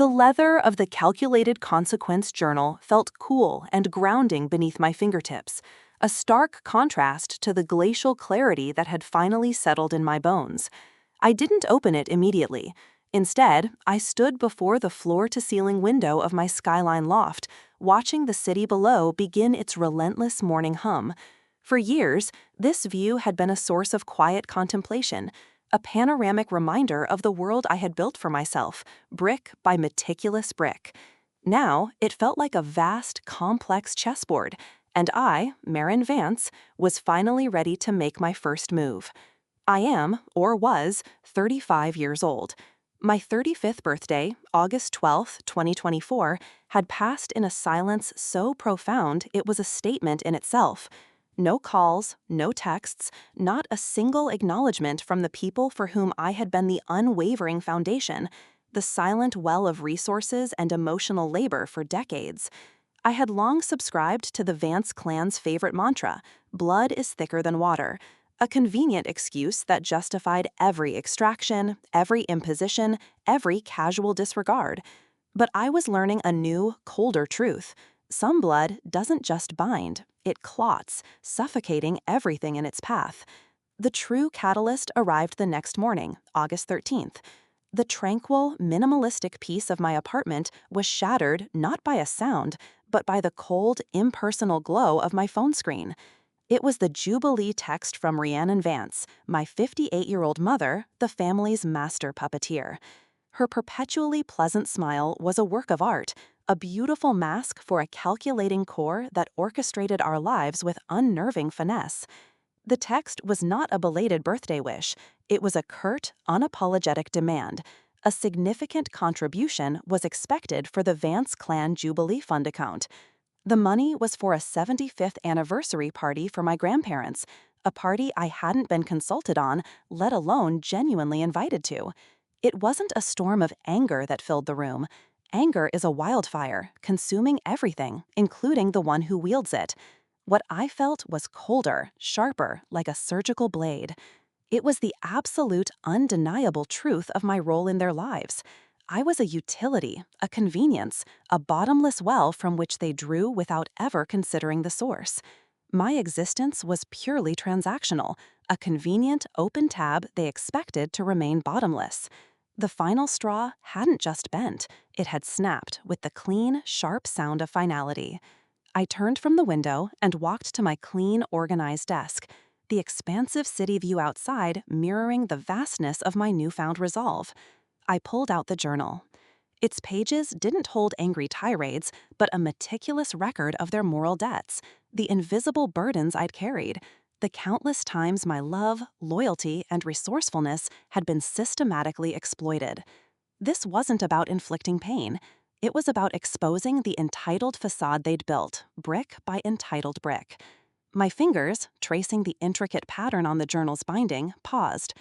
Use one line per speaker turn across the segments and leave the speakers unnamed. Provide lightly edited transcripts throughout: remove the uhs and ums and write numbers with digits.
The leather of the calculated consequence journal felt cool and grounding beneath my fingertips, a stark contrast to the glacial clarity that had finally settled in my bones. I didn't open it immediately. Instead, I stood before the floor-to-ceiling window of my skyline loft, watching the city below begin its relentless morning hum. For years, this view had been a source of quiet contemplation, a panoramic reminder of the world I had built for myself, brick by meticulous brick. Now, it felt like a vast, complex chessboard, and I, Marin Vance, was finally ready to make my first move. I am, or was, 35 years old. My 35th birthday, August 12, 2024, had passed in a silence so profound it was a statement in itself. No calls, no texts, not a single acknowledgement from the people for whom I had been the unwavering foundation, the silent well of resources and emotional labor for decades. I had long subscribed to the Vance clan's favorite mantra, blood is thicker than water, a convenient excuse that justified every extraction, every imposition, every casual disregard. But I was learning a new, colder truth. Some blood doesn't just bind, it clots, suffocating everything in its path. The true catalyst arrived the next morning, August 13th. The tranquil, minimalistic peace of my apartment was shattered not by a sound, but by the cold, impersonal glow of my phone screen. It was the Jubilee text from Rhiannon Vance, my 58-year-old mother, the family's master puppeteer. Her perpetually pleasant smile was a work of art, a beautiful mask for a calculating core that orchestrated our lives with unnerving finesse. The text was not a belated birthday wish. It was a curt, unapologetic demand. A significant contribution was expected for the Vance Clan Jubilee Fund account. The money was for a 75th anniversary party for my grandparents, a party I hadn't been consulted on, let alone genuinely invited to. It wasn't a storm of anger that filled the room. Anger is a wildfire, consuming everything, including the one who wields it. What I felt was colder, sharper, like a surgical blade. It was the absolute, undeniable truth of my role in their lives. I was a utility, a convenience, a bottomless well from which they drew without ever considering the source. My existence was purely transactional, a convenient, open tab they expected to remain bottomless. The final straw hadn't just bent, it had snapped with the clean, sharp sound of finality. I turned from the window and walked to my clean, organized desk, the expansive city view outside mirroring the vastness of my newfound resolve. I pulled out the journal. Its pages didn't hold angry tirades, but a meticulous record of their moral debts, the invisible burdens I'd carried, the countless times my love, loyalty, and resourcefulness had been systematically exploited. This wasn't about inflicting pain. It was about exposing the entitled facade they'd built, brick by entitled brick. My fingers, tracing the intricate pattern on the journal's binding, paused.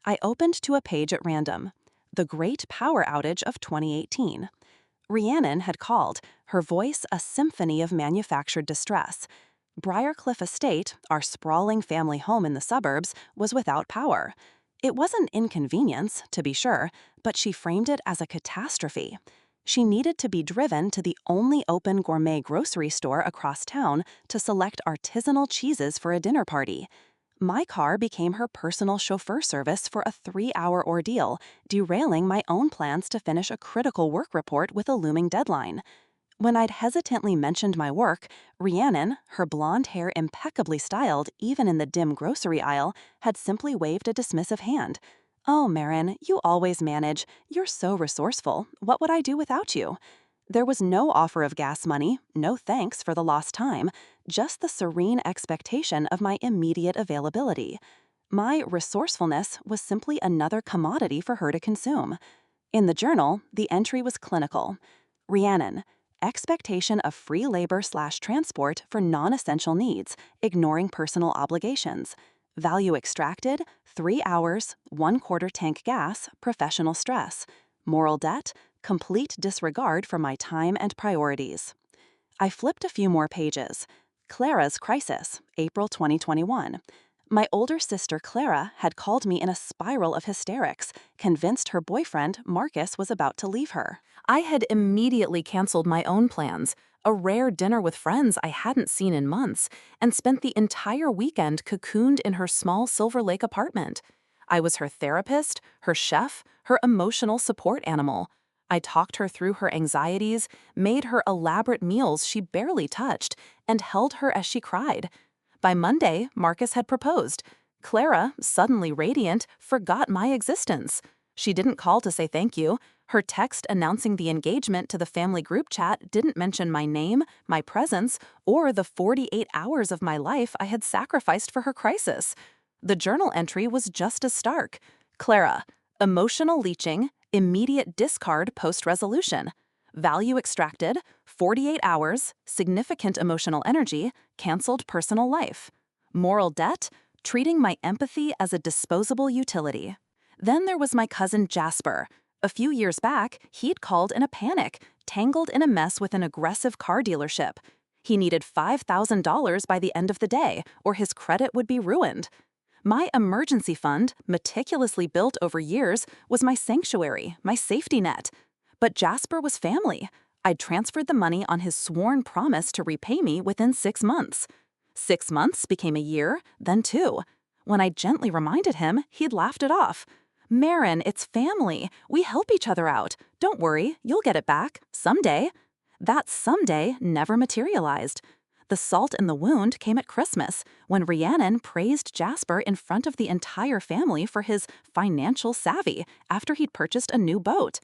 I opened to a page at random. The Great Power Outage of 2018. Rhiannon had called, her voice a symphony of manufactured distress. Briarcliff Estate, our sprawling family home in the suburbs, was without power. It was an inconvenience, to be sure, but she framed it as a catastrophe. She needed to be driven to the only open gourmet grocery store across town to select artisanal cheeses for a dinner party. My car became her personal chauffeur service for a 3-hour ordeal, derailing my own plans to finish a critical work report with a looming deadline. When I'd hesitantly mentioned my work, Rhiannon, her blonde hair impeccably styled even in the dim grocery aisle, had simply waved a dismissive hand. "Oh, Marin, you always manage. You're so resourceful. What would I do without you?" There was no offer of gas money, no thanks for the lost time, just the serene expectation of my immediate availability. My resourcefulness was simply another commodity for her to consume. In the journal, the entry was clinical. Rhiannon, expectation of free labor/transport for non-essential needs, ignoring personal obligations. Value extracted, 3 hours, 1/4 tank gas, professional stress. Moral debt, complete disregard for my time and priorities. I flipped a few more pages. Clara's crisis, April 2021. My older sister Clara had called me in a spiral of hysterics, convinced her boyfriend, Marcus, was about to leave her. I had immediately canceled my own plans, a rare dinner with friends I hadn't seen in months, and spent the entire weekend cocooned in her small Silver Lake apartment. I was her therapist, her chef, her emotional support animal. I talked her through her anxieties, made her elaborate meals she barely touched, and held her as she cried. By Monday, Marcus had proposed. Clara, suddenly radiant, forgot my existence. She didn't call to say thank you. Her text announcing the engagement to the family group chat didn't mention my name, my presence, or the 48 hours of my life I had sacrificed for her crisis. The journal entry was just as stark. Clara, emotional leaching, immediate discard post-resolution. Value extracted, 48 hours, significant emotional energy, canceled personal life. Moral debt, treating my empathy as a disposable utility. Then there was my cousin Jasper. A few years back, he'd called in a panic, tangled in a mess with an aggressive car dealership. He needed $5,000 by the end of the day, or his credit would be ruined. My emergency fund, meticulously built over years, was my sanctuary, my safety net. But Jasper was family. I'd transferred the money on his sworn promise to repay me within 6 months. 6 months became a year, then 2. When I gently reminded him, he'd laughed it off. "Marin, it's family. We help each other out. Don't worry, you'll get it back. Someday." That someday never materialized. The salt in the wound came at Christmas, when Rhiannon praised Jasper in front of the entire family for his financial savvy after he'd purchased a new boat.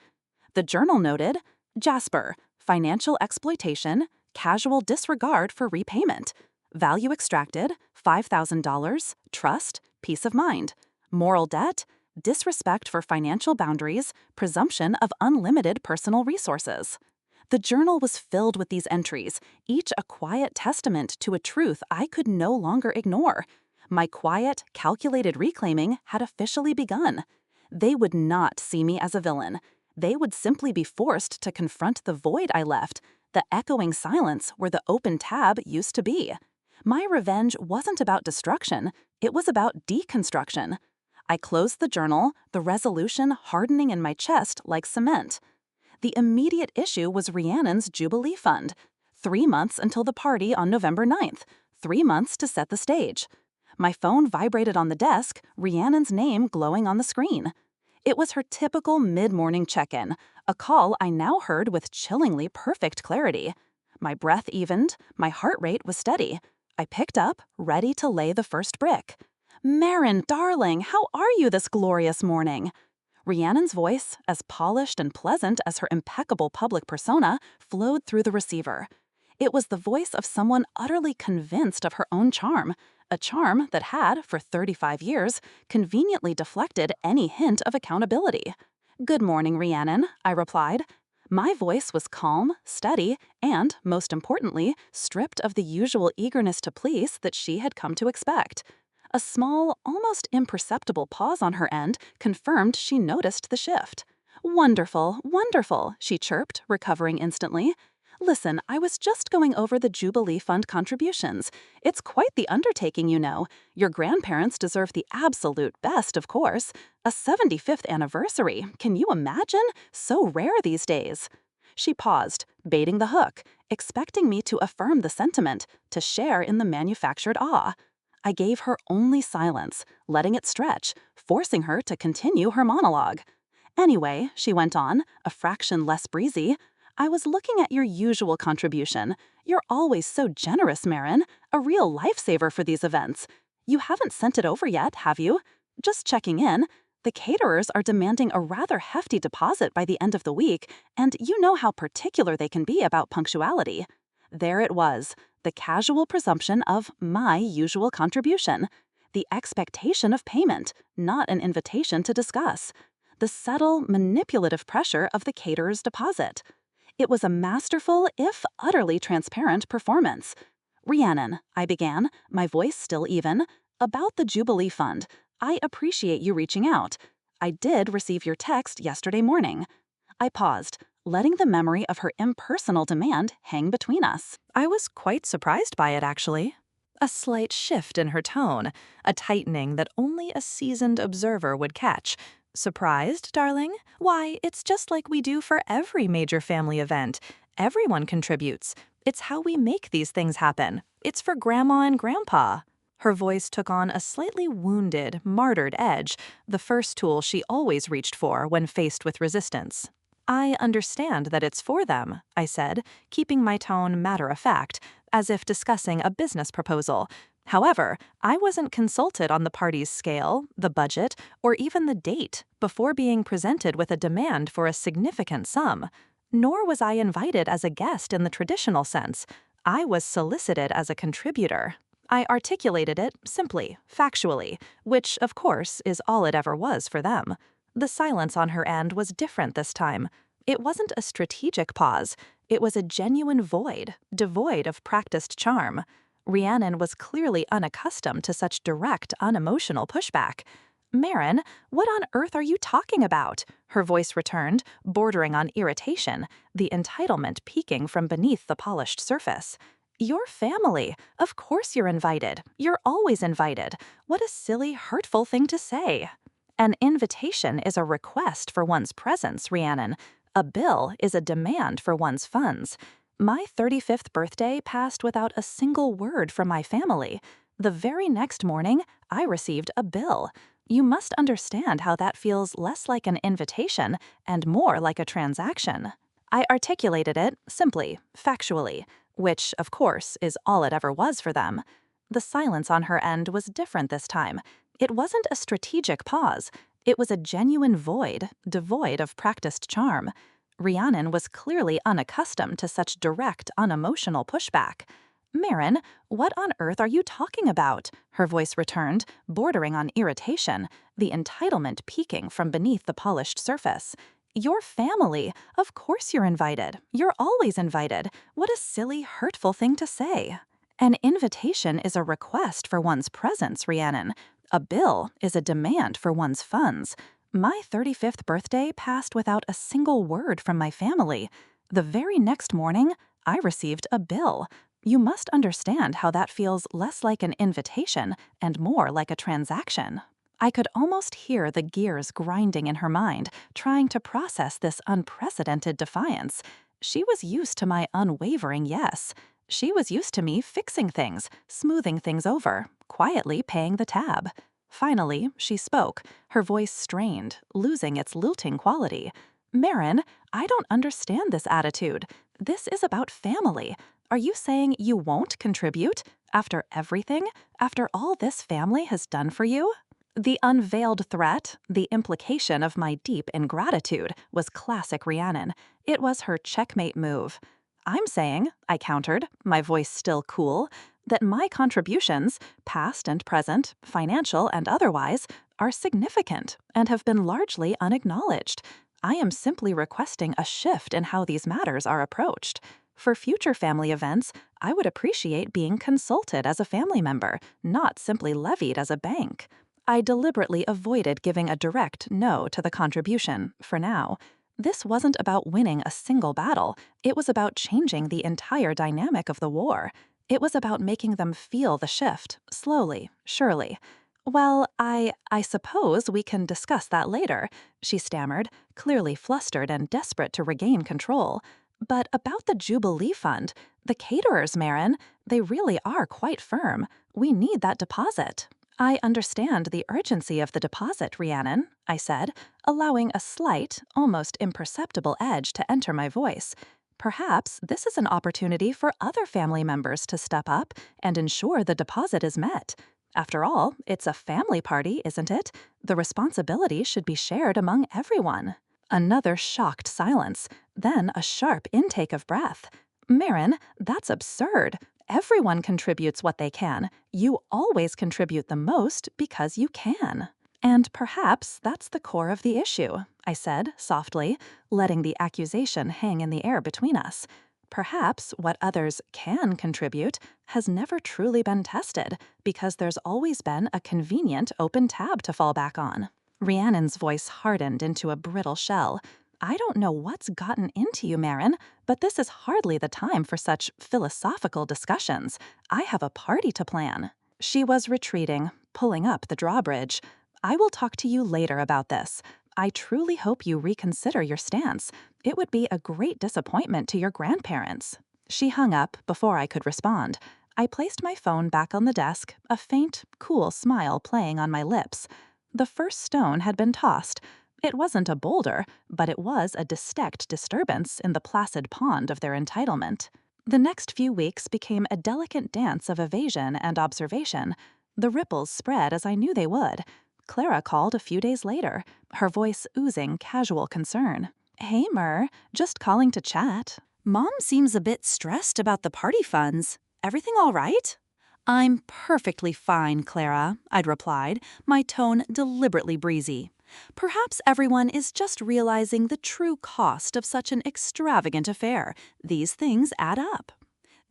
The journal noted, Jasper, financial exploitation, casual disregard for repayment. Value extracted, $5,000, trust, peace of mind. Moral debt, disrespect for financial boundaries, presumption of unlimited personal resources. The journal was filled with these entries, each a quiet testament to a truth I could no longer ignore. My quiet, calculated reclaiming had officially begun. They would not see me as a villain. They would simply be forced to confront the void I left, the echoing silence where the open tab used to be. My revenge wasn't about destruction, it was about deconstruction. I closed the journal, the resolution hardening in my chest like cement. The immediate issue was Rhiannon's Jubilee Fund. 3 months until the party on November 9th. 3 months to set the stage. My phone vibrated on the desk, Rhiannon's name glowing on the screen. It was her typical mid-morning check-in, a call I now heard with chillingly perfect clarity. My breath evened, my heart rate was steady. I picked up, ready to lay the first brick. "Marin, darling, how are you this glorious morning?" Rhiannon's voice, as polished and pleasant as her impeccable public persona, flowed through the receiver. It was the voice of someone utterly convinced of her own charm, a charm that had, for 35 years, conveniently deflected any hint of accountability. "Good morning, Rhiannon," I replied. My voice was calm, steady, and, most importantly, stripped of the usual eagerness to please that she had come to expect. A small, almost imperceptible pause on her end confirmed she noticed the shift. "Wonderful, wonderful," she chirped, recovering instantly. "Listen, I was just going over the Jubilee Fund contributions. It's quite the undertaking, you know. Your grandparents deserve the absolute best, of course. A 75th anniversary, can you imagine? So rare these days." She paused, baiting the hook, expecting me to affirm the sentiment, to share in the manufactured awe. I gave her only silence, letting it stretch, forcing her to continue her monologue. "Anyway," she went on, a fraction less breezy, "I was looking at your usual contribution. You're always so generous, Marin, a real lifesaver for these events. You haven't sent it over yet, have you? Just checking in. The caterers are demanding a rather hefty deposit by the end of the week, and you know how particular they can be about punctuality." There it was, the casual presumption of my usual contribution. The expectation of payment, not an invitation to discuss. The subtle, manipulative pressure of the caterer's deposit. It was a masterful, if utterly transparent, performance. "Rhiannon," I began, my voice still even, "about the Jubilee Fund. I appreciate you reaching out. I did receive your text yesterday morning." I paused, letting the memory of her impersonal demand hang between us. I was quite surprised by it, actually. A slight shift in her tone, a tightening that only a seasoned observer would catch. Surprised, darling? Why, it's just like we do for every major family event. Everyone contributes. It's how we make these things happen. It's for Grandma and Grandpa. Her voice took on a slightly wounded, martyred edge, the first tool she always reached for when faced with resistance. I understand that it's for them, I said, keeping my tone matter-of-fact, as if discussing a business proposal. However, I wasn't consulted on the party's scale, the budget, or even the date before being presented with a demand for a significant sum. Nor was I invited as a guest in the traditional sense. I was solicited as a contributor. I articulated it simply, factually, which, of course, is all it ever was for them. The silence on her end was different this time. It wasn't a strategic pause. It was a genuine void, devoid of practiced charm. Rhiannon was clearly unaccustomed to such direct, unemotional pushback. "Marin, what on earth are you talking about?" Her voice returned, bordering on irritation, the entitlement peeking from beneath the polished surface. "Your family. Of course you're invited. You're always invited. What a silly, hurtful thing to say." An invitation is a request for one's presence, Rhiannon. A bill is a demand for one's funds. My 35th birthday passed without a single word from my family. The very next morning, I received a bill. You must understand how that feels less like an invitation and more like a transaction. I articulated it simply, factually, which, of course, is all it ever was for them. The silence on her end was different this time. It wasn't a strategic pause. It was a genuine void, devoid of practiced charm. Rhiannon was clearly unaccustomed to such direct, unemotional pushback. "Marin, what on earth are you talking about?" Her voice returned, bordering on irritation, the entitlement peeking from beneath the polished surface. "Your family. Of course you're invited. You're always invited. What a silly, hurtful thing to say." An invitation is a request for one's presence, Rhiannon. A bill is a demand for one's funds. My 35th birthday passed without a single word from my family. The very next morning, I received a bill. You must understand how that feels less like an invitation and more like a transaction. I could almost hear the gears grinding in her mind, trying to process this unprecedented defiance. She was used to my unwavering yes. She was used to me fixing things, smoothing things over, quietly paying the tab. Finally, she spoke, her voice strained, losing its lilting quality. "Marin, I don't understand this attitude. This is about family. Are you saying you won't contribute? After everything? After all this family has done for you?" The unveiled threat, the implication of my deep ingratitude, was classic Rhiannon. It was her checkmate move. "I'm saying," I countered, my voice still cool, "that my contributions, past and present, financial and otherwise, are significant and have been largely unacknowledged. I am simply requesting a shift in how these matters are approached. For future family events, I would appreciate being consulted as a family member, not simply levied as a bank." I deliberately avoided giving a direct no to the contribution, for now. This wasn't about winning a single battle. It was about changing the entire dynamic of the war. It was about making them feel the shift, slowly, surely. "Well, I suppose we can discuss that later," she stammered, clearly flustered and desperate to regain control. "But about the Jubilee Fund, the caterers, Marin, they really are quite firm. We need that deposit." "I understand the urgency of the deposit, Rhiannon," I said, allowing a slight, almost imperceptible edge to enter my voice. "Perhaps this is an opportunity for other family members to step up and ensure the deposit is met. After all, it's a family party, isn't it? The responsibility should be shared among everyone." Another shocked silence, then a sharp intake of breath. "Marin, that's absurd. Everyone contributes what they can. You always contribute the most because you can." "And perhaps that's the core of the issue," I said, softly, letting the accusation hang in the air between us. "Perhaps what others can contribute has never truly been tested because there's always been a convenient open tab to fall back on." Rhiannon's voice hardened into a brittle shell. "I don't know what's gotten into you, Marin, but this is hardly the time for such philosophical discussions. I have a party to plan." She was retreating, pulling up the drawbridge. "I will talk to you later about this. I truly hope you reconsider your stance. It would be a great disappointment to your grandparents." She hung up before I could respond. I placed my phone back on the desk, a faint, cool smile playing on my lips. The first stone had been tossed. It wasn't a boulder, but it was a distinct disturbance in the placid pond of their entitlement. The next few weeks became a delicate dance of evasion and observation. The ripples spread as I knew they would. Clara called a few days later, her voice oozing casual concern. "Hey, Mer, just calling to chat. Mom seems a bit stressed about the party funds. Everything all right?" "I'm perfectly fine, Clara," I'd replied, my tone deliberately breezy. "Perhaps everyone is just realizing the true cost of such an extravagant affair. These things add up."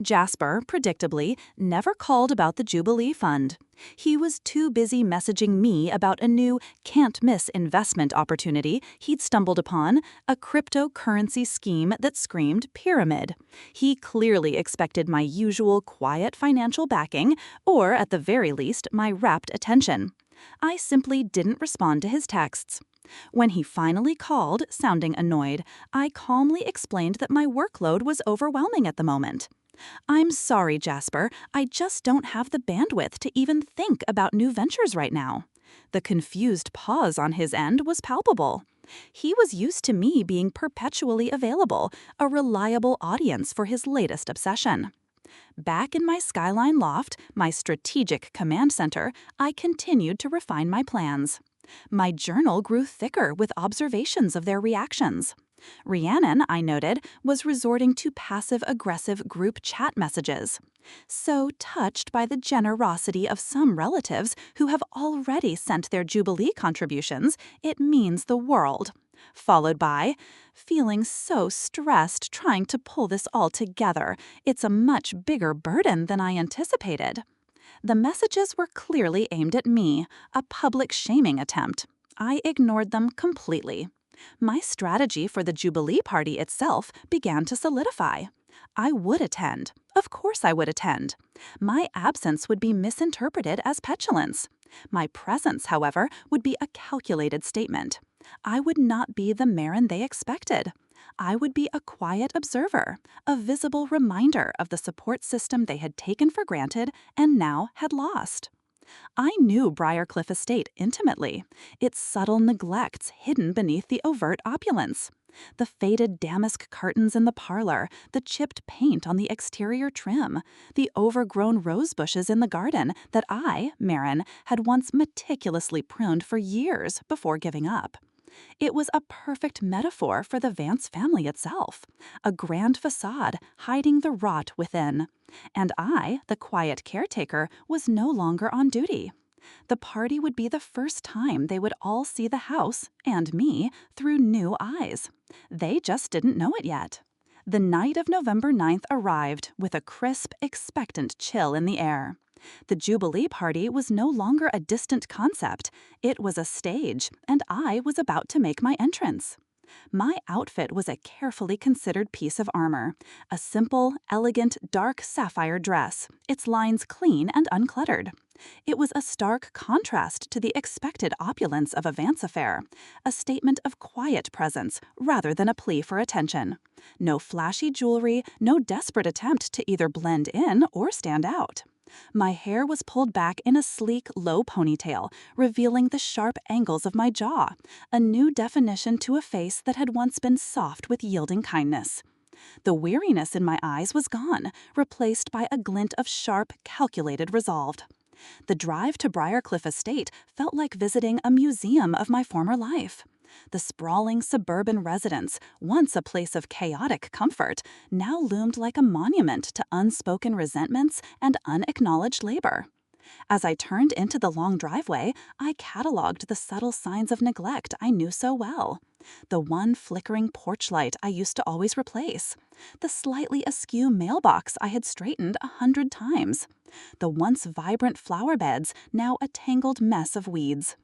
Jasper, predictably, never called about the Jubilee Fund. He was too busy messaging me about a new can't-miss investment opportunity he'd stumbled upon, a cryptocurrency scheme that screamed pyramid. He clearly expected my usual quiet financial backing, or at the very least, my rapt attention. I simply didn't respond to his texts. When he finally called, sounding annoyed, I calmly explained that my workload was overwhelming at the moment. "I'm sorry, Jasper, I just don't have the bandwidth to even think about new ventures right now." The confused pause on his end was palpable. He was used to me being perpetually available, a reliable audience for his latest obsession. Back in my skyline loft, my strategic command center, I continued to refine my plans. My journal grew thicker with observations of their reactions. Rhiannon, I noted, was resorting to passive-aggressive group chat messages. So touched by the generosity of some relatives who have already sent their Jubilee contributions, it means the world. Followed by, "Feeling so stressed trying to pull this all together. It's a much bigger burden than I anticipated." The messages were clearly aimed at me, a public shaming attempt. I ignored them completely. My strategy for the Jubilee party itself began to solidify. I would attend. Of course I would attend. My absence would be misinterpreted as petulance. My presence, however, would be a calculated statement. I would not be the Marin they expected. I would be a quiet observer, a visible reminder of the support system they had taken for granted and now had lost. I knew Briarcliff Estate intimately, its subtle neglects hidden beneath the overt opulence. The faded damask curtains in the parlor, the chipped paint on the exterior trim, the overgrown rose bushes in the garden that I, Marin, had once meticulously pruned for years before giving up. It was a perfect metaphor for the Vance family itself, a grand facade hiding the rot within. And I, the quiet caretaker, was no longer on duty. The party would be the first time they would all see the house, and me, through new eyes. They just didn't know it yet. The night of November 9th arrived with a crisp, expectant chill in the air. The Jubilee party was no longer a distant concept. It was a stage, and I was about to make my entrance. My outfit was a carefully considered piece of armor, a simple, elegant, dark sapphire dress, its lines clean and uncluttered. It was a stark contrast to the expected opulence of a Vance affair, a statement of quiet presence rather than a plea for attention. No flashy jewelry, no desperate attempt to either blend in or stand out. My hair was pulled back in a sleek, low ponytail, revealing the sharp angles of my jaw, a new definition to a face that had once been soft with yielding kindness. The weariness in my eyes was gone, replaced by a glint of sharp, calculated resolve. The drive to Briarcliff Estate felt like visiting a museum of my former life. The sprawling suburban residence, once a place of chaotic comfort, now loomed like a monument to unspoken resentments and unacknowledged labor. As I turned into the long driveway, I cataloged the subtle signs of neglect I knew so well. The one flickering porch light I used to always replace. The slightly askew mailbox I had straightened 100 times. The once vibrant flower beds, now a tangled mess of weeds.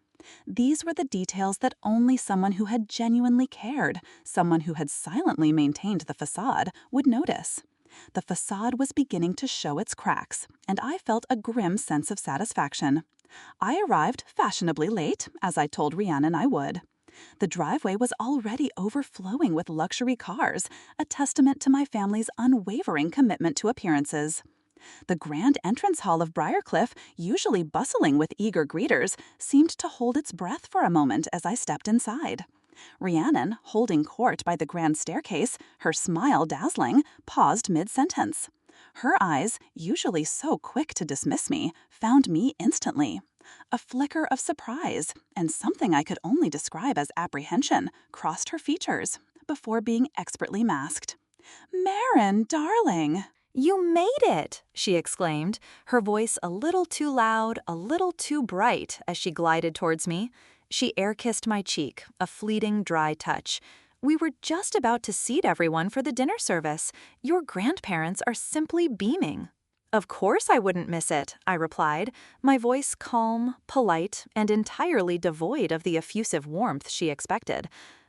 These were the details that only someone who had genuinely cared, someone who had silently maintained the facade, would notice. The facade was beginning to show its cracks, and I felt a grim sense of satisfaction. I arrived fashionably late, as I told Rhiannon I would.
The driveway was already overflowing with luxury cars, a testament to my family's unwavering commitment to appearances. The grand entrance hall of Briarcliff, usually bustling with eager greeters, seemed to hold its breath for a moment as I stepped inside. Rhiannon, holding court by the grand staircase, her smile dazzling, paused mid-sentence. Her eyes, usually so quick to dismiss me, found me instantly. A flicker of surprise, and something I could only describe as apprehension, crossed her features, before being expertly masked. "Marin, darling!"
"You made it!" she exclaimed, her voice a little too loud, a little too bright as she glided towards me. She air-kissed my cheek, a fleeting, dry touch. "We were just about to seat everyone for the dinner service. Your grandparents are simply beaming." "Of course I wouldn't miss it," I replied, my voice calm, polite, and entirely devoid of the effusive warmth she expected.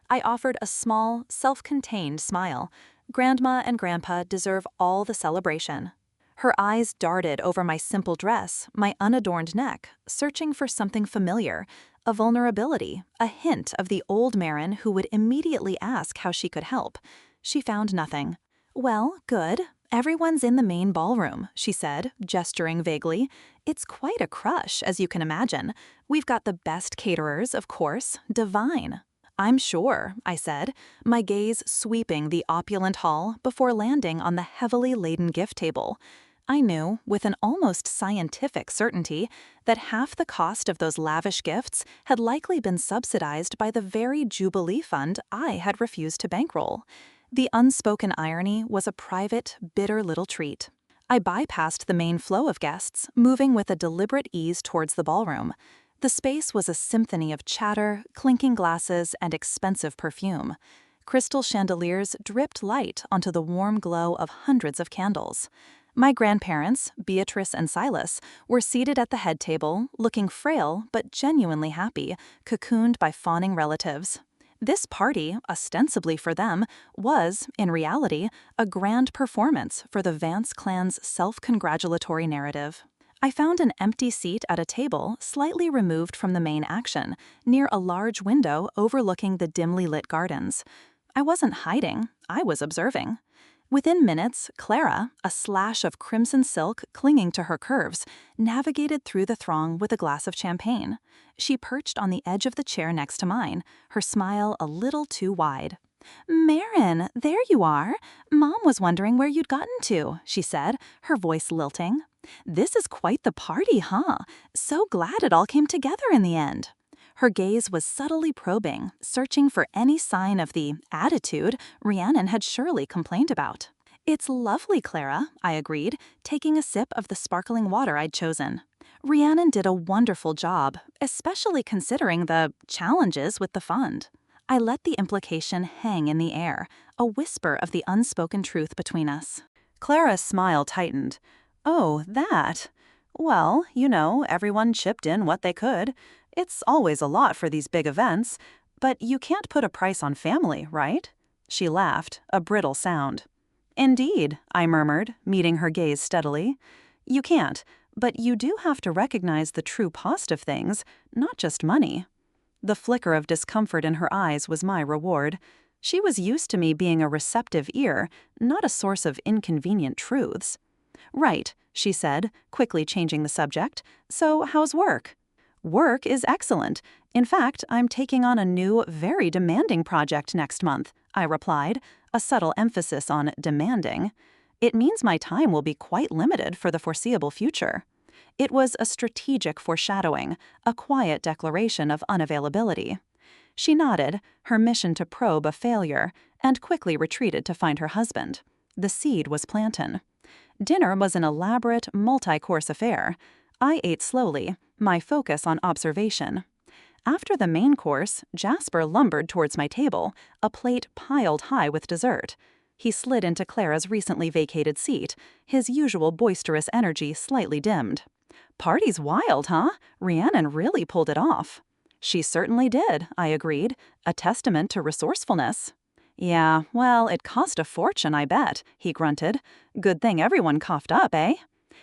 I offered a small, self-contained smile. Grandma and Grandpa deserve all the celebration. Her eyes darted over my simple dress, my unadorned neck, searching for something familiar, a vulnerability, a hint of the old Marin who would immediately ask how she could help. She found nothing. "Well, good. Everyone's in the main ballroom," she said, gesturing vaguely. "It's quite a crush, as you can imagine. We've got the best caterers, of course, divine." "I'm sure," I said, my gaze sweeping the opulent hall before landing on the heavily laden gift table. I knew, with an almost scientific certainty, that half the cost of those lavish gifts had likely been subsidized by the very Jubilee Fund I had refused to bankroll. The unspoken irony was a private, bitter little treat. I bypassed the main flow of guests, moving with a deliberate ease towards the ballroom. The space was a symphony of chatter, clinking glasses, and expensive perfume. Crystal chandeliers dripped light onto the warm glow of hundreds of candles. My grandparents, Beatrice and Silas, were seated at the head table, looking frail but genuinely happy, cocooned by fawning relatives. This party, ostensibly for them, was, in reality, a grand performance for the Vance clan's self-congratulatory narrative. I found an empty seat at a table slightly removed from the main action, near a large window overlooking the dimly lit gardens. I wasn't hiding, I was observing. Within minutes, Clara, a slash of crimson silk clinging to her curves, navigated through the throng with a glass of champagne. She perched on the edge of the chair next to mine, her smile a little too wide. "Marin, there you are. Mom was wondering where you'd gotten to," she said, her voice lilting. "This is quite the party, huh? So glad it all came together in the end." Her gaze was subtly probing, searching for any sign of the attitude Rhiannon had surely complained about. "It's lovely, Clara," I agreed, taking a sip of the sparkling water I'd chosen. "Rhiannon did a wonderful job, especially considering the challenges with the fund." I let the implication hang in the air, a whisper of the unspoken truth between us. Clara's smile tightened. "Oh, that? Well, everyone chipped in what they could. It's always a lot for these big events, but you can't put a price on family, right?" She laughed, a brittle sound. "Indeed," I murmured, meeting her gaze steadily. "You can't, but you do have to recognize the true cost of things, not just money." The flicker of discomfort in her eyes was my reward. She was used to me being a receptive ear, not a source of inconvenient truths. "Right," she said, quickly changing the subject. "So how's work?" "Work is excellent. In fact, I'm taking on a new, very demanding project next month," I replied, a subtle emphasis on demanding. "It means my time will be quite limited for the foreseeable future." It was a strategic foreshadowing, a quiet declaration of unavailability. She nodded, her mission to probe a failure, and quickly retreated to find her husband. The seed was planted. Dinner was an elaborate, multi-course affair. I ate slowly, my focus on observation. After the main course, Jasper lumbered towards my table, a plate piled high with dessert. He slid into Clara's recently vacated seat, his usual boisterous energy slightly dimmed. "Party's wild, huh? Rhiannon really pulled it off." "She certainly did," I agreed, a testament to resourcefulness. "Yeah, well, it cost a fortune, I bet," he grunted. "Good thing everyone coughed up, eh?"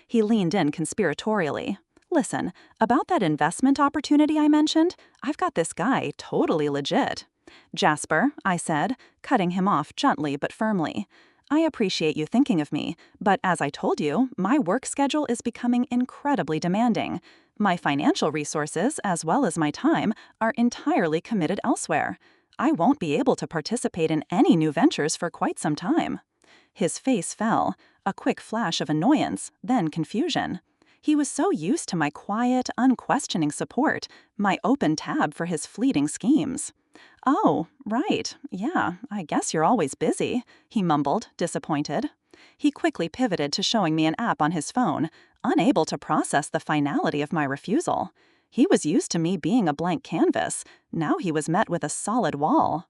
He leaned in conspiratorially.
Listen, about that investment opportunity I mentioned, I've got this guy totally legit. Jasper, I said, cutting him off gently but firmly. I appreciate you thinking of me, but as I told you, my work schedule is becoming incredibly demanding. My financial resources, as well as my time, are entirely committed elsewhere. I won't be able to participate in any new ventures for quite some time. His face fell, a quick flash of annoyance, then confusion. He was so used to my quiet, unquestioning support, my open tab for his fleeting schemes. "Oh, right, yeah, I guess you're always busy," he mumbled, disappointed. He quickly pivoted to showing me an app on his phone, unable to process the finality of my refusal. He was used to me being a blank canvas. Now he was met with a solid wall.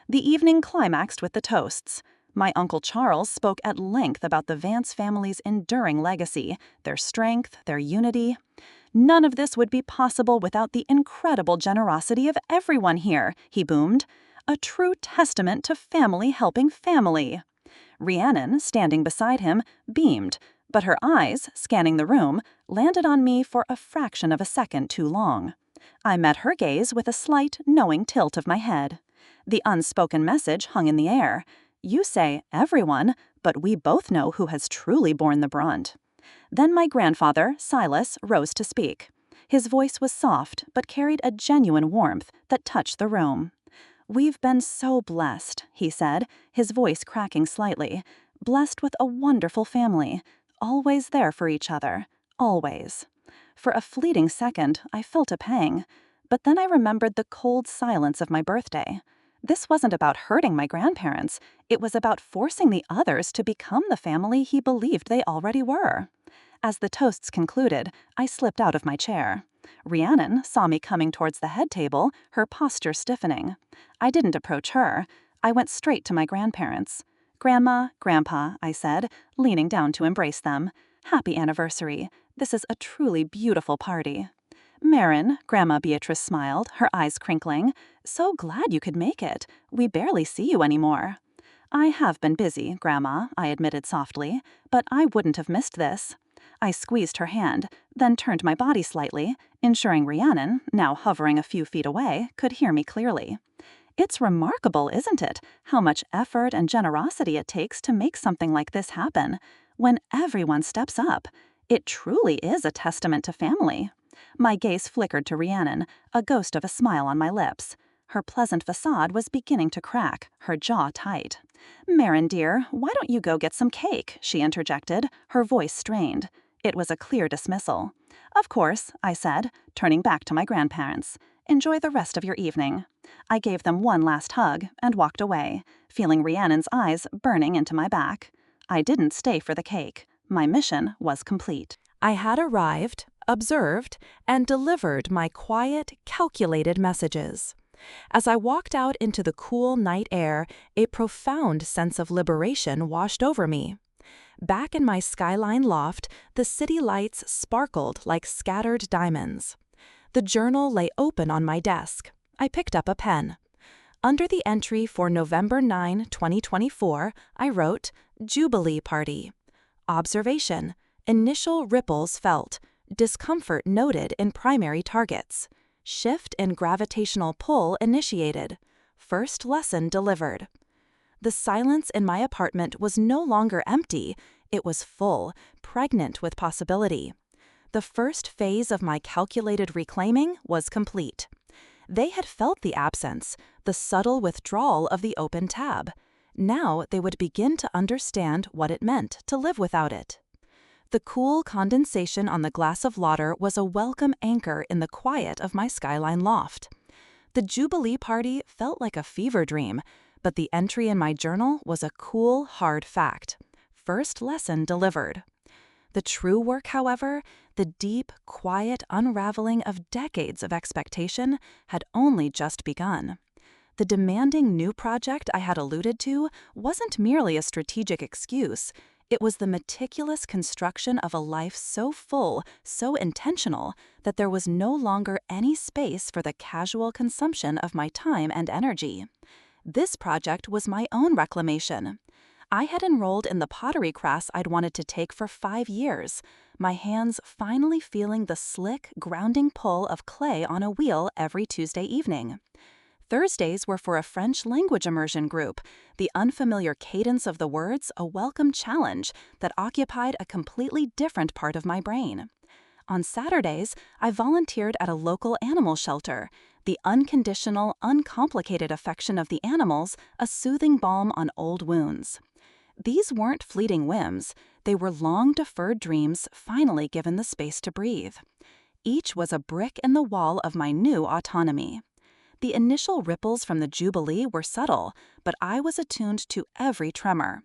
The evening climaxed with the toasts. My Uncle Charles spoke at length about the Vance family's enduring legacy, their strength, their unity. "None of this would be possible without the incredible generosity of everyone here," he boomed. "A true testament to family helping family." Rhiannon, standing beside him, beamed, but her eyes, scanning the room, landed on me for a fraction of a second too long. I met her gaze with a slight, knowing tilt of my head. The unspoken message hung in the air. You say everyone, but we both know who has truly borne the brunt. Then my grandfather, Silas, rose to speak. His voice was soft, but carried a genuine warmth that touched the room. "We've been so blessed," he said, his voice cracking slightly. "Blessed with a wonderful family. Always there for each other. Always." For a fleeting second, I felt a pang. But then I remembered the cold silence of my birthday. This wasn't about hurting my grandparents. It was about forcing the others to become the family he believed they already were. As the toasts concluded, I slipped out of my chair. Rhiannon saw me coming towards the head table, her posture stiffening. I didn't approach her. I went straight to my grandparents. "Grandma, Grandpa," I said, leaning down to embrace them. "Happy anniversary. This is a truly beautiful party." "Marin," Grandma Beatrice smiled, her eyes crinkling. "So glad you could make it. We barely see you anymore." "I have been busy, Grandma," I admitted softly, "but I wouldn't have missed this." I squeezed her hand, then turned my body slightly, ensuring Rhiannon, now hovering a few feet away, could hear me clearly. "It's remarkable, isn't it, how much effort and generosity it takes to make something like this happen? When everyone steps up, it truly is a testament to family." My gaze flickered to Rhiannon, a ghost of a smile on my lips. Her pleasant facade was beginning to crack, her jaw tight. "Marin, dear, why don't you go get some cake?" she interjected, her voice strained. It was a clear dismissal. "Of course," I said, turning back to my grandparents. "Enjoy the rest of your evening." I gave them one last hug and walked away, feeling Rhiannon's eyes burning into my back. I didn't stay for the cake. My mission was complete.
I had arrived, observed, and delivered my quiet, calculated messages. As I walked out into the cool night air, a profound sense of liberation washed over me. Back in my skyline loft, the city lights sparkled like scattered diamonds. The journal lay open on my desk. I picked up a pen. Under the entry for November 9, 2024, I wrote, "Jubilee Party." Observation: initial ripples felt, discomfort noted in primary targets. Shift in gravitational pull initiated. First lesson delivered. The silence in my apartment was no longer empty. It was full, pregnant with possibility. The first phase of my calculated reclaiming was complete. They had felt the absence, the subtle withdrawal of the open tab. Now they would begin to understand what it meant to live without it. The cool condensation on the glass of water was a welcome anchor in the quiet of my skyline loft. The Jubilee Party felt like a fever dream, but the entry in my journal was a cool, hard fact. First lesson delivered. The true work, however, the deep, quiet unraveling of decades of expectation, had only just begun. The demanding new project I had alluded to wasn't merely a strategic excuse. It was the meticulous construction of a life so full, so intentional, that there was no longer any space for the casual consumption of my time and energy. This project was my own reclamation.
I had enrolled in the pottery class I'd wanted to take for 5 years, my hands finally feeling the slick, grounding pull of clay on a wheel every Tuesday evening. Thursdays were for a French language immersion group, the unfamiliar cadence of the words a welcome challenge that occupied a completely different part of my brain. On Saturdays, I volunteered at a local animal shelter, the unconditional, uncomplicated affection of the animals, a soothing balm on old wounds. These weren't fleeting whims, they were long-deferred dreams finally given the space to breathe. Each was a brick in the wall of my new autonomy. The initial ripples from the Jubilee were subtle, but I was attuned to every tremor.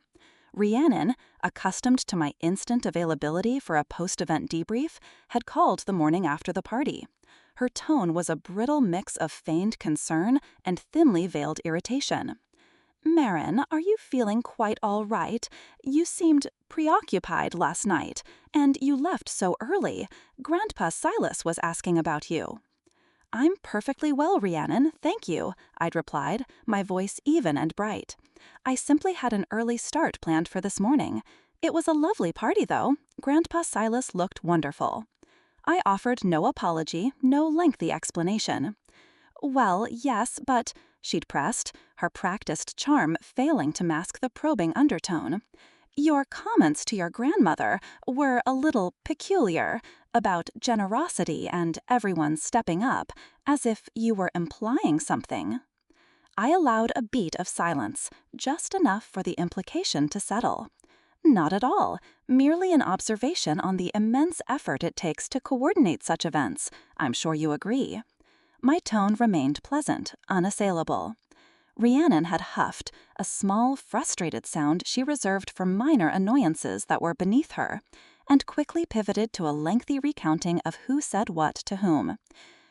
Rhiannon, accustomed to my instant availability for a post-event debrief, had called the morning after the party. Her tone was a brittle mix of feigned concern and thinly veiled irritation. "Marin, are you feeling quite all right? You seemed preoccupied last night, and you left so early. Grandpa Silas was asking about you." "I'm perfectly well, Rhiannon, thank you," I'd replied, my voice even and bright. "I simply had an early start planned for this morning. It was a lovely party, though. Grandpa Silas looked wonderful." I offered no apology, no lengthy explanation. "Well, yes, but," she'd pressed, her practiced charm failing to mask the probing undertone. "Your comments to your grandmother were a little peculiar, about generosity and everyone stepping up, as if you were implying something." I allowed a beat of silence, just enough for the implication to settle. "Not at all, merely an observation on the immense effort it takes to coordinate such events. I'm sure you agree." My tone remained pleasant, unassailable. Rhiannon had huffed, a small, frustrated sound she reserved for minor annoyances that were beneath her, and quickly pivoted to a lengthy recounting of who said what to whom.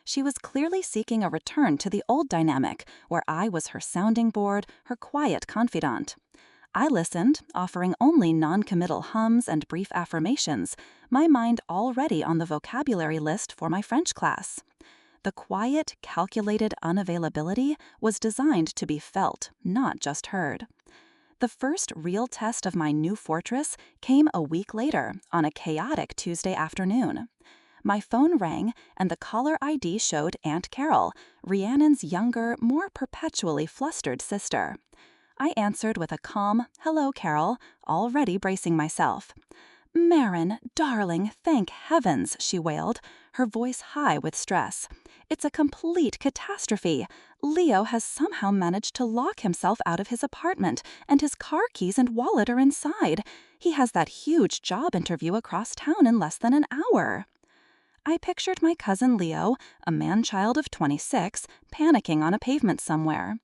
She was clearly seeking a return to the old dynamic, where I was her sounding board, her quiet confidant. I listened, offering only non-committal hums and brief affirmations, my mind already on the vocabulary list for my French class. The quiet, calculated unavailability was designed to be felt, not just heard. The first real test of my new fortress came a week later, on a chaotic Tuesday afternoon. My phone rang, and the caller ID showed Aunt Carol, Rhiannon's younger, more perpetually flustered sister. I answered with a calm, "Hello, Carol," already bracing myself. "Marin, darling, thank heavens," she wailed, her voice high with stress. "It's a complete catastrophe. Leo has somehow managed to lock himself out of his apartment, and his car keys and wallet are inside. He has that huge job interview across town in less than an hour." I pictured my cousin Leo, a man-child of 26, panicking on a pavement somewhere.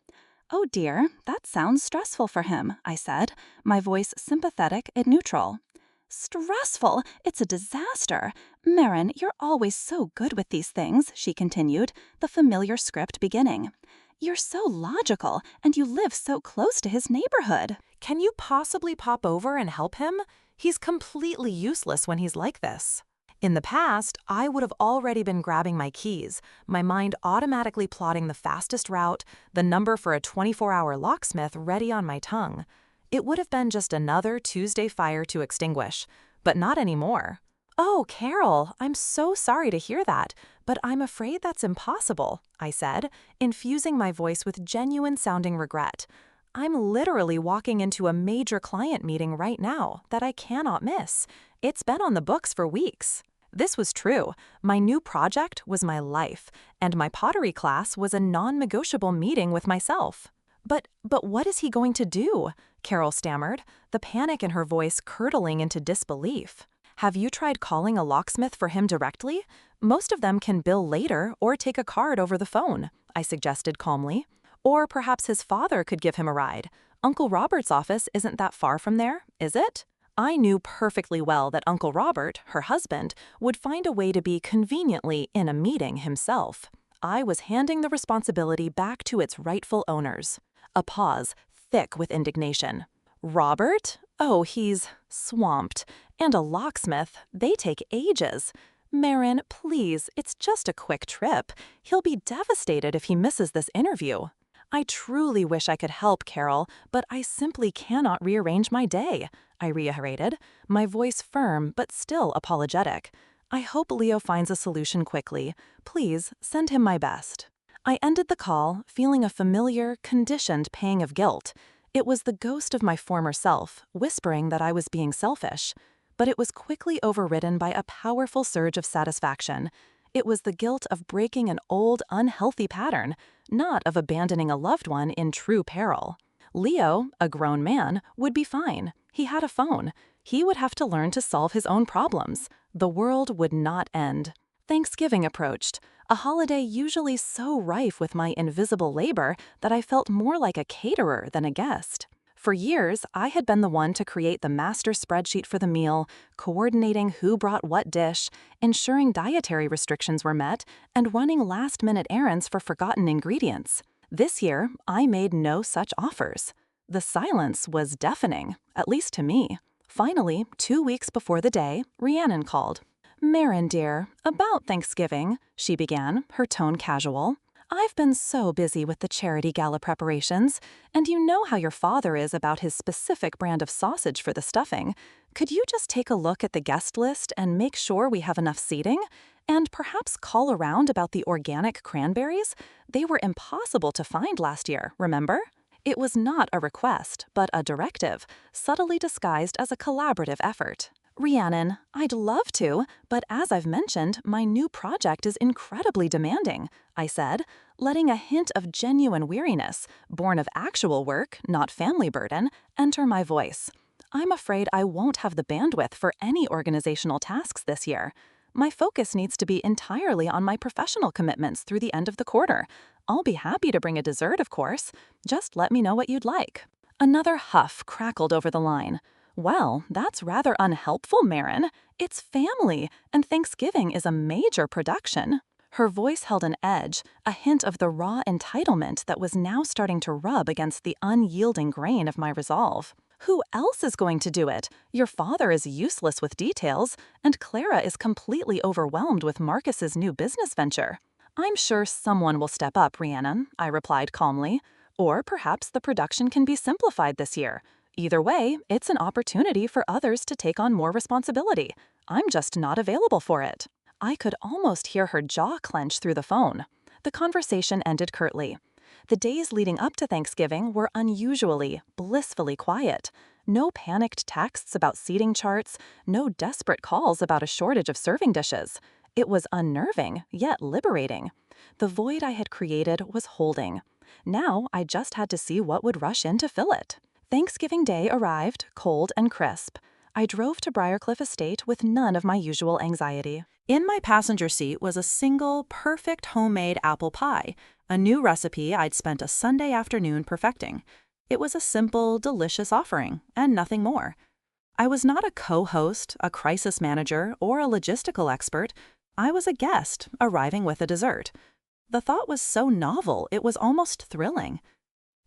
"Oh dear, that sounds stressful for him," I said, my voice sympathetic and neutral. "Stressful? It's a disaster. Marin, you're always so good with these things," she continued, the familiar script beginning. "You're so logical, and you live so close to his neighborhood."
Can you possibly pop over and help him? He's completely useless when he's like this. In the past, I would have already been grabbing my keys, my mind automatically plotting the fastest route, the number for a 24-hour locksmith ready on my tongue. It would have been just another Tuesday fire to extinguish, but not anymore. "Oh, Carol, I'm so sorry to hear that, but I'm afraid that's impossible," I said, infusing my voice with genuine-sounding regret. "I'm literally walking into a major client meeting right now that I cannot miss. It's been on the books for weeks." This was true. My new project was my life, and my pottery class was a non-negotiable meeting with myself. But what is he going to do?" Carol stammered, the panic in her voice curdling into disbelief. "Have you tried calling a locksmith for him directly? Most of them can bill later or take a card over the phone," I suggested calmly. "Or perhaps his father could give him a ride. Uncle Robert's office isn't that far from there, is it?" I knew perfectly well that Uncle Robert, her husband, would find a way to be conveniently in a meeting himself. I was handing the responsibility back to its rightful owners. A pause, thick with indignation. "Robert? Oh, he's swamped. And a locksmith, they take ages. Marin, please, it's just a quick trip. He'll be devastated if he misses this interview." I truly wish I could help, Carol, but I simply cannot rearrange my day, I reiterated, my voice firm but still apologetic. I hope Leo finds a solution quickly. Please send him my best. I ended the call, feeling a familiar, conditioned pang of guilt. It was the ghost of my former self, whispering that I was being selfish. But it was quickly overridden by a powerful surge of satisfaction. It was the guilt of breaking an old, unhealthy pattern, not of abandoning a loved one in true peril. Leo, a grown man, would be fine. He had a phone. He would have to learn to solve his own problems. The world would not end. Thanksgiving approached, a holiday usually so rife with my invisible labor that I felt more like a caterer than a guest. For years, I had been the one to create the master spreadsheet for the meal, coordinating who brought what dish, ensuring dietary restrictions were met, and running last-minute errands for forgotten ingredients. This year, I made no such offers. The silence was deafening, at least to me. Finally, 2 weeks before the day, Rhiannon called. "Marin, dear, about Thanksgiving," she began, her tone casual. "I've been so busy with the charity gala preparations, and you know how your father is about his specific brand of sausage for the stuffing. Could you just take a look at the guest list and make sure we have enough seating? And perhaps call around about the organic cranberries? They were impossible to find last year, remember?" It was not a request, but a directive, subtly disguised as a collaborative effort. "Rhiannon, I'd love to, but as I've mentioned, my new project is incredibly demanding," I said, letting a hint of genuine weariness, born of actual work, not family burden, enter my voice. "I'm afraid I won't have the bandwidth for any organizational tasks this year. My focus needs to be entirely on my professional commitments through the end of the quarter. I'll be happy to bring a dessert, of course. Just let me know what you'd like." Another huff crackled over the line. "Well, that's rather unhelpful, Marin. It's family, and Thanksgiving is a major production." Her voice held an edge, a hint of the raw entitlement that was now starting to rub against the unyielding grain of my resolve. "Who else is going to do it? Your father is useless with details, and Clara is completely overwhelmed with Marcus's new business venture." "I'm sure someone will step up, Rhiannon," I replied calmly. "Or perhaps the production can be simplified this year. Either way, it's an opportunity for others to take on more responsibility. I'm just not available for it." I could almost hear her jaw clench through the phone. The conversation ended curtly. The days leading up to Thanksgiving were unusually, blissfully quiet. No panicked texts about seating charts, no desperate calls about a shortage of serving dishes. It was unnerving, yet liberating. The void I had created was holding. Now I just had to see what would rush in to fill it. Thanksgiving Day arrived, cold and crisp. I drove to Briarcliff Estate with none of my usual anxiety. In my passenger seat was a single, perfect homemade apple pie, a new recipe I'd spent a Sunday afternoon perfecting. It was a simple, delicious offering, and nothing more. I was not a co-host, a crisis manager, or a logistical expert. I was a guest, arriving with a dessert. The thought was so novel, it was almost thrilling.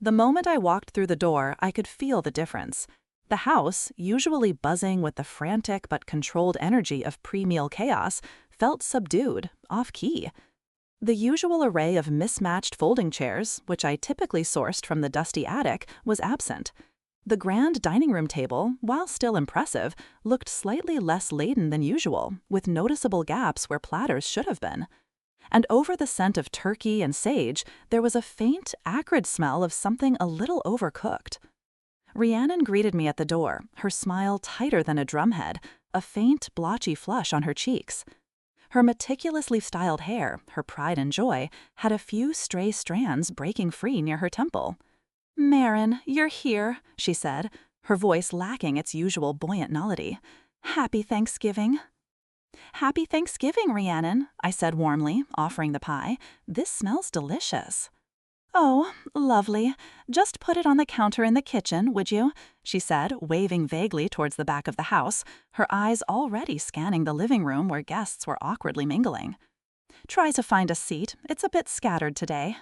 The moment I walked through the door, I could feel the difference. The house, usually buzzing with the frantic but controlled energy of pre-meal chaos, felt subdued, off-key. The usual array of mismatched folding chairs, which I typically sourced from the dusty attic, was absent. The grand dining room table, while still impressive, looked slightly less laden than usual, with noticeable gaps where platters should have been. And over the scent of turkey and sage, there was a faint, acrid smell of something a little overcooked. Rhiannon greeted me at the door, her smile tighter than a drumhead, a faint, blotchy flush on her cheeks. Her meticulously styled hair, her pride and joy, had a few stray strands breaking free near her temple. "Marin, you're here," she said, her voice lacking its usual buoyant nullity. "Happy Thanksgiving." "Happy Thanksgiving, Rhiannon," I said warmly, offering the pie. "This smells delicious." "Oh, lovely. Just put it on the counter in the kitchen, would you?" she said, waving vaguely towards the back of the house, her eyes already scanning the living room where guests were awkwardly mingling. "Try to find a seat. It's a bit scattered today."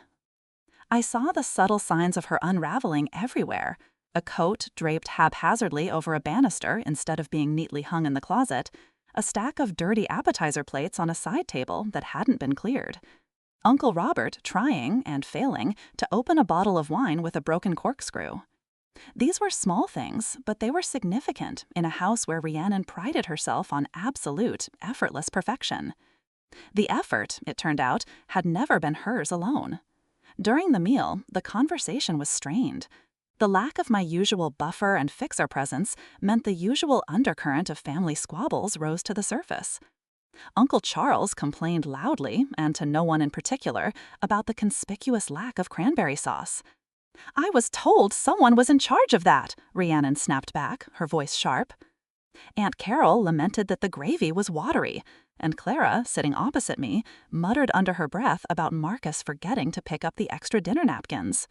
I saw the subtle signs of her unraveling everywhere. A coat draped haphazardly over a banister instead of being neatly hung in the closet, a stack of dirty appetizer plates on a side table that hadn't been cleared.
Uncle Robert trying and failing to open a bottle of wine with a broken corkscrew. These were small things, but they were significant in a house where Rhiannon prided herself on absolute, effortless perfection. The effort, it turned out, had never been hers alone. During the meal, the conversation was strained. The lack of my usual buffer and fixer presence meant the usual undercurrent of family squabbles rose to the surface. Uncle Charles complained loudly, and to no one in particular, about the conspicuous lack of cranberry sauce. "I was told someone was in charge of that," Rhiannon snapped back, her voice sharp. Aunt Carol lamented that the gravy was watery, and Clara, sitting opposite me, muttered under her breath about Marcus forgetting to pick up the extra dinner napkins.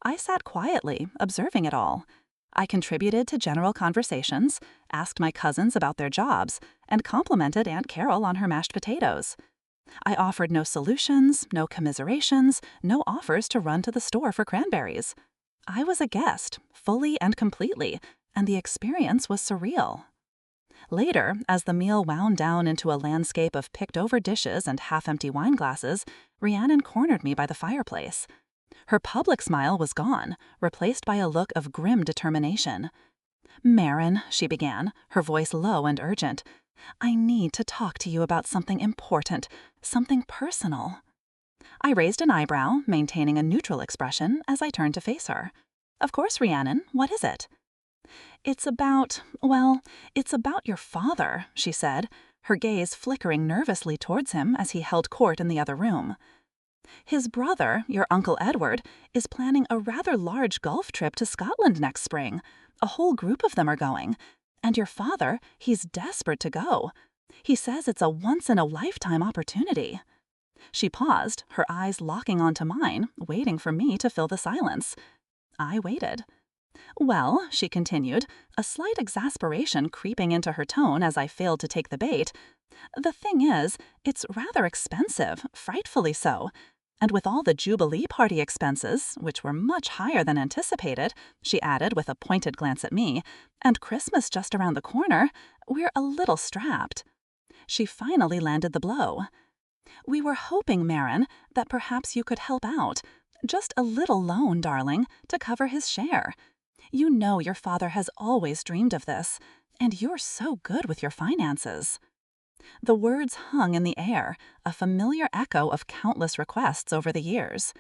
I sat quietly, observing it all. I contributed to general conversations, asked my cousins about their jobs, and complimented Aunt Carol on her mashed potatoes. I offered no solutions, no commiserations, no offers to run to the store for cranberries. I was a guest, fully and completely, and the experience was surreal. Later, as the meal wound down into a landscape of picked-over dishes and half-empty wine glasses, Rhiannon cornered me by the fireplace. Her public smile was gone, replaced by a look of grim determination. "Marin," she began, her voice low and urgent, "I need to talk to you about something important, something personal." I raised an eyebrow, maintaining a neutral expression, as I turned to face her. "Of course, Rhiannon, what is it?" It's about your father," she said, her gaze flickering nervously towards him as he held court in the other room. "His brother, your Uncle Edward, is planning a rather large golf trip to Scotland next spring. A whole group of them are going. And your father, he's desperate to go. He says it's a once-in-a-lifetime opportunity." She paused, her eyes locking onto mine, waiting for me to fill the silence. I waited. "Well," she continued, a slight exasperation creeping into her tone as I failed to take the bait, "the thing is, it's rather expensive, frightfully so. And with all the Jubilee party expenses, which were much higher than anticipated," she added with a pointed glance at me, "and Christmas just around the corner, we're a little strapped." She finally landed the blow. "We were hoping, Marin, that perhaps you could help out. Just a little loan, darling, to cover his share. You know your father has always dreamed of this, and you're so good with your finances." The words hung in the air, a familiar echo of countless requests over the years.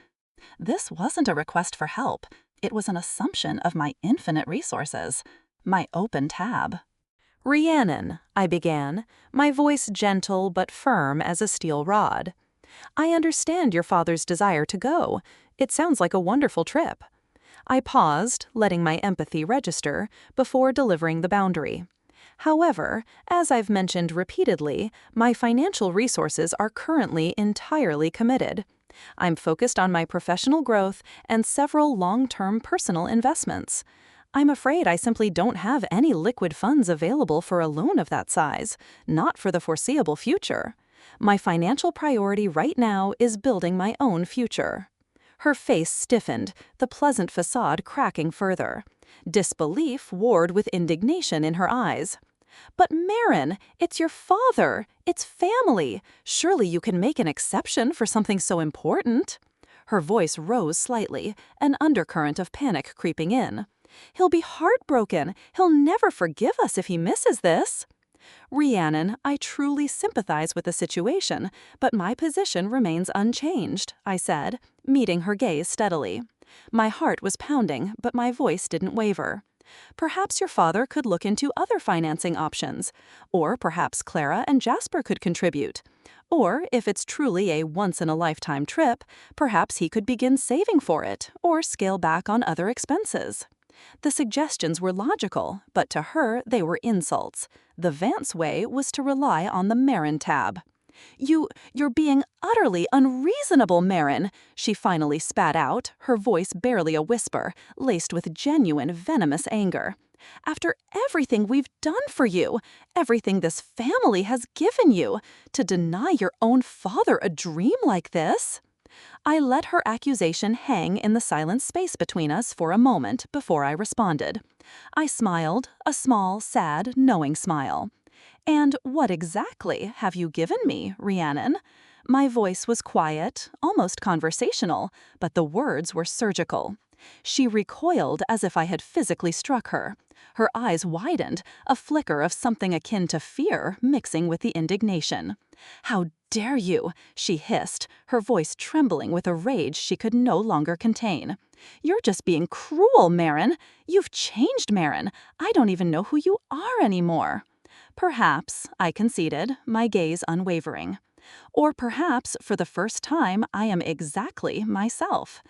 This wasn't a request for help. It was an assumption of my infinite resources, my open tab.
"Rhiannon," I began, my voice gentle but firm as a steel rod. "I understand your father's desire to go. It sounds like a wonderful trip." I paused, letting my empathy register, before delivering the boundary. "However, as I've mentioned repeatedly, my financial resources are currently entirely committed. I'm focused on my professional growth and several long-term personal investments. I'm afraid I simply don't have any liquid funds available for a loan of that size, not for the foreseeable future. My financial priority right now is building my own future." Her face stiffened, the pleasant facade cracking further. Disbelief warred with indignation in her eyes. "But Marin, it's your father. It's family. Surely you can make an exception for something so important." Her voice rose slightly, an undercurrent of panic creeping in. "He'll be heartbroken. He'll never forgive us if he misses this." "Rhiannon, I truly sympathize with the situation, but my position remains unchanged," I said, meeting her gaze steadily. My heart was pounding, but my voice didn't waver. "Perhaps your father could look into other financing options. Or perhaps Clara and Jasper could contribute. Or, if it's truly a once-in-a-lifetime trip, perhaps he could begin saving for it, or scale back on other expenses." The suggestions were logical, but to her they were insults. The Vance way was to rely on the Marin tab. You're being utterly unreasonable, Marin," she finally spat out, her voice barely a whisper, laced with genuine venomous anger. "After everything we've done for you, everything this family has given you, to deny your own father a dream like this?" I let her accusation hang in the silent space between us for a moment before I responded. I smiled, a small, sad, knowing smile.
"And what exactly have you given me, Rhiannon?" My voice was quiet, almost conversational, but the words were surgical. She recoiled as if I had physically struck her. Her eyes widened, a flicker of something akin to fear mixing with the indignation. "How dare you?" she hissed, her voice trembling with a rage she could no longer contain. "You're just being cruel, Marin. You've changed, Marin. I don't even know who you are anymore." "Perhaps," I conceded, my gaze unwavering. "Or perhaps, for the first time, I am exactly myself.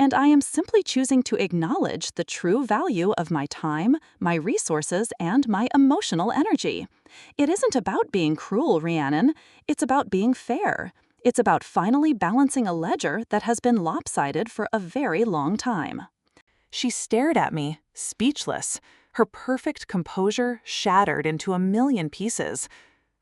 And I am simply choosing to acknowledge the true value of my time, my resources, and my emotional energy. It isn't about being cruel, Rhiannon. It's about being fair. It's about finally balancing a ledger that has been lopsided for a very long time."
She stared at me, speechless, her perfect composure shattered into a million pieces.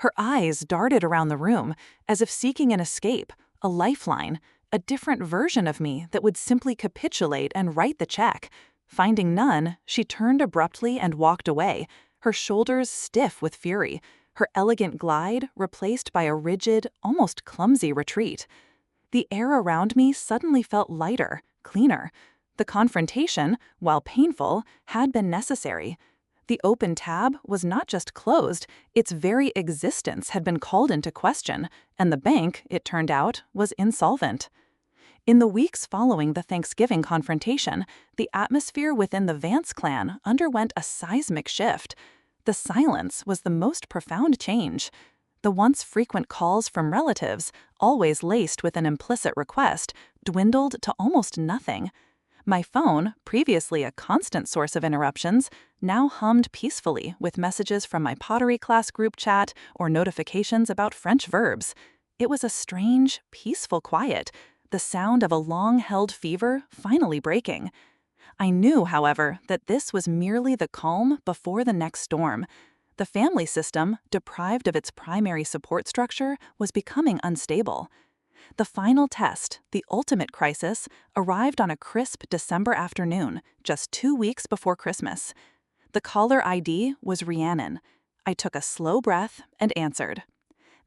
Her eyes darted around the room, as if seeking an escape, a lifeline, a different version of me that would simply capitulate and write the check. Finding none, she turned abruptly and walked away, her shoulders stiff with fury, her elegant glide replaced by a rigid, almost clumsy retreat. The air around me suddenly felt lighter, cleaner. The confrontation, while painful, had been necessary. The open tab was not just closed, its very existence had been called into question, and the bank, it turned out, was insolvent. In the weeks following the Thanksgiving confrontation, the atmosphere within the Vance clan underwent a seismic shift. The silence was the most profound change. The once frequent calls from relatives, always laced with an implicit request, dwindled to almost nothing. My phone, previously a constant source of interruptions, now hummed peacefully with messages from my pottery class group chat or notifications about French verbs. It was a strange, peaceful quiet, the sound of a long-held fever finally breaking. I knew, however, that this was merely the calm before the next storm. The family system, deprived of its primary support structure, was becoming unstable. The final test, the ultimate crisis, arrived on a crisp December afternoon, just 2 weeks before Christmas. The caller ID was Rhiannon. I took a slow breath and answered.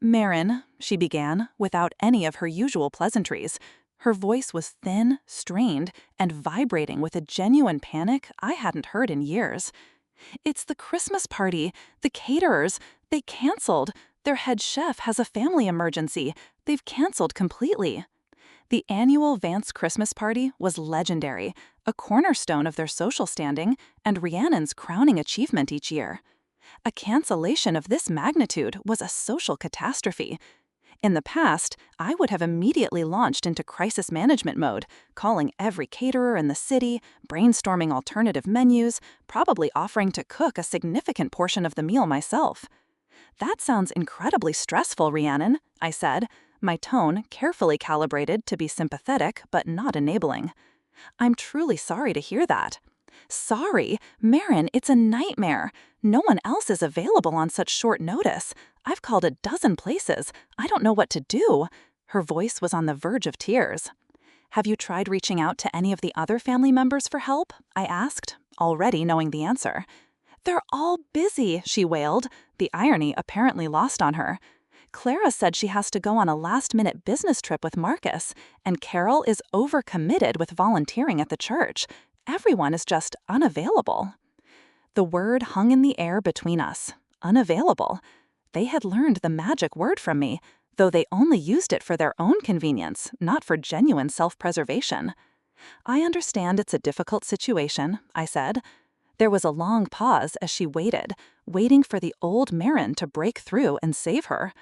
"Marin," she began, without any of her usual pleasantries. Her voice was thin, strained, and vibrating with a genuine panic I hadn't heard in years. "It's the Christmas party. The caterers. They canceled. Their head chef has a family emergency. They've canceled completely." The annual Vance Christmas party was legendary, a cornerstone of their social standing and Rhiannon's crowning achievement each year. A cancellation of this magnitude was a social catastrophe. In the past, I would have immediately launched into crisis management mode, calling every caterer in the city, brainstorming alternative menus, probably offering to cook a significant portion of the meal myself. "That sounds incredibly stressful, Rhiannon," I said, my tone carefully calibrated to be sympathetic but not enabling. "I'm truly sorry to hear that." "Sorry? Marin, it's a nightmare. No one else is available on such short notice. I've called a dozen places. I don't know what to do." Her voice was on the verge of tears. "Have you tried reaching out to any of the other family members for help?" I asked, already knowing the answer. "They're all busy," she wailed, the irony apparently lost on her. "Clara said she has to go on a last-minute business trip with Marcus, and Carol is overcommitted with volunteering at the church. Everyone is just unavailable." The word hung in the air between us. Unavailable. They had learned the magic word from me, though they only used it for their own convenience, not for genuine self-preservation. "I understand it's a difficult situation," I said. There was a long pause as she waited, waiting for the old Marin to break through and save her.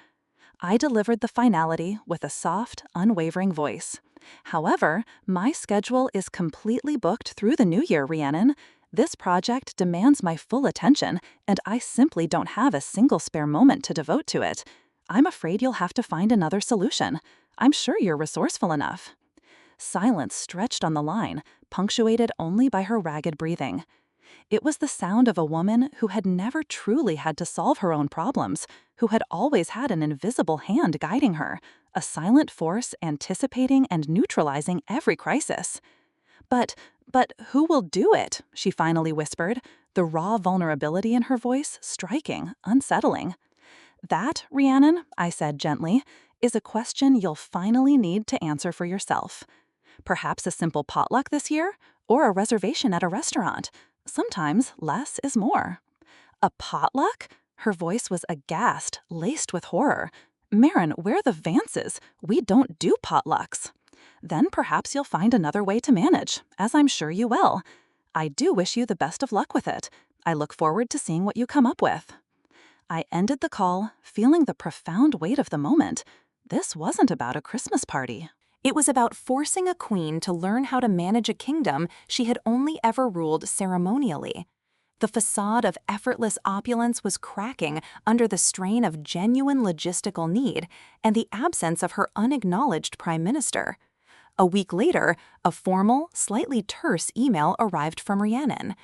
I delivered the finality with a soft, unwavering voice. "However, my schedule is completely booked through the new year, Rhiannon. This project demands my full attention, and I simply don't have a single spare moment to devote to it. I'm afraid you'll have to find another solution. I'm sure you're resourceful enough." Silence stretched on the line, punctuated only by her ragged breathing. It was the sound of a woman who had never truly had to solve her own problems, who had always had an invisible hand guiding her, a silent force anticipating and neutralizing every crisis. "But,
But who will do it? She finally whispered, the raw vulnerability in her voice striking, unsettling. That, Rhiannon, I said gently, is a question you'll finally need to answer for yourself. Perhaps a simple potluck this year, or a reservation at a restaurant. Sometimes less is more. A potluck? Her voice was aghast, laced with horror. Marin, we're the Vances. We don't do potlucks. Then perhaps you'll find another way to manage, as I'm sure you will. I do wish you the best of luck with it. I look forward to seeing what you come up with. I ended the call, feeling the profound weight of the moment. This wasn't about a Christmas party.
It was about forcing a queen to learn how to manage a kingdom she had only ever ruled ceremonially. The facade of effortless opulence was cracking under the strain of genuine logistical need and the absence of her unacknowledged prime minister. A week later, a formal, slightly terse email arrived from Rhiannon.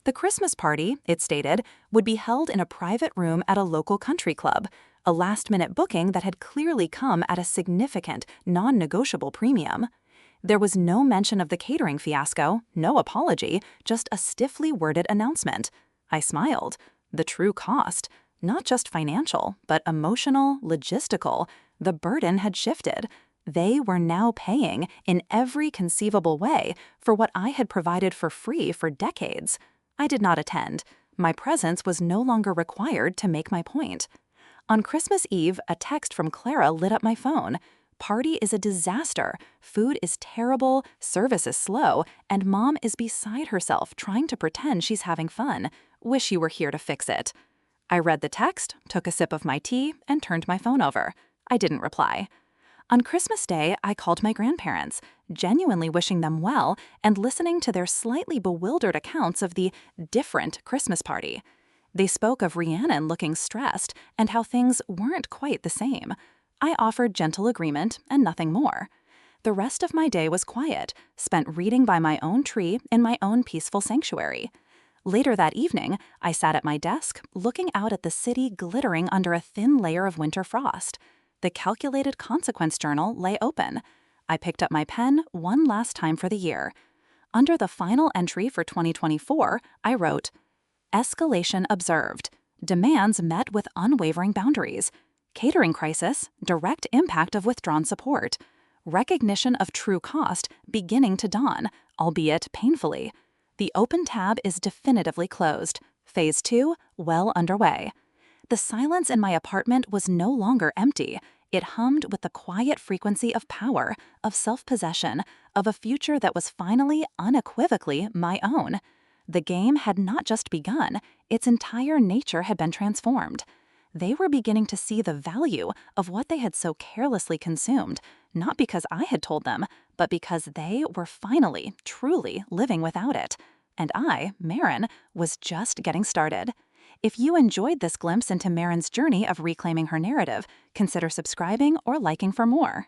The Christmas party, it stated, would be held in a private room at a local country club, a last-minute booking that had clearly come at a significant, non-negotiable premium. There was no mention of the catering fiasco, no apology, just a stiffly worded announcement. I smiled. The true cost, not just financial, but emotional, logistical, the burden had shifted. They were now paying, in every conceivable way, for what I had provided for free for decades. I did not attend. My presence was no longer required to make my point. On Christmas Eve, a text from Clara lit up my phone. Party is a disaster, food is terrible, service is slow, and Mom is beside herself trying to pretend she's having fun. Wish you were here to fix it. I read the text, took a sip of my tea, and turned my phone over. I didn't reply. On Christmas Day, I called my grandparents, genuinely wishing them well and listening to their slightly bewildered accounts of the different Christmas party. They spoke of Rhiannon looking stressed and how things weren't quite the same. I offered gentle agreement and nothing more. The rest of my day was quiet, spent reading by my own tree in my own peaceful sanctuary. Later that evening, I sat at my desk, looking out at the city glittering under a thin layer of winter frost. The calculated consequence journal lay open. I picked up my pen one last time for the year. Under the final entry for 2024, I wrote, "Escalation observed. Demands met with unwavering boundaries. Catering crisis, direct impact of withdrawn support. Recognition of true cost beginning to dawn, albeit painfully. The open tab is definitively closed. Phase 2, well underway." The silence in my apartment was no longer empty. It hummed with the quiet frequency of power, of self-possession, of a future that was finally, unequivocally my own. The game had not just begun, its entire nature had been transformed. They were beginning to see the value of what they had so carelessly consumed, not because I had told them, but because they were finally, truly living without it. And I, Marin, was just getting started. If you enjoyed this glimpse into Marin's journey of reclaiming her narrative, consider subscribing or liking for more.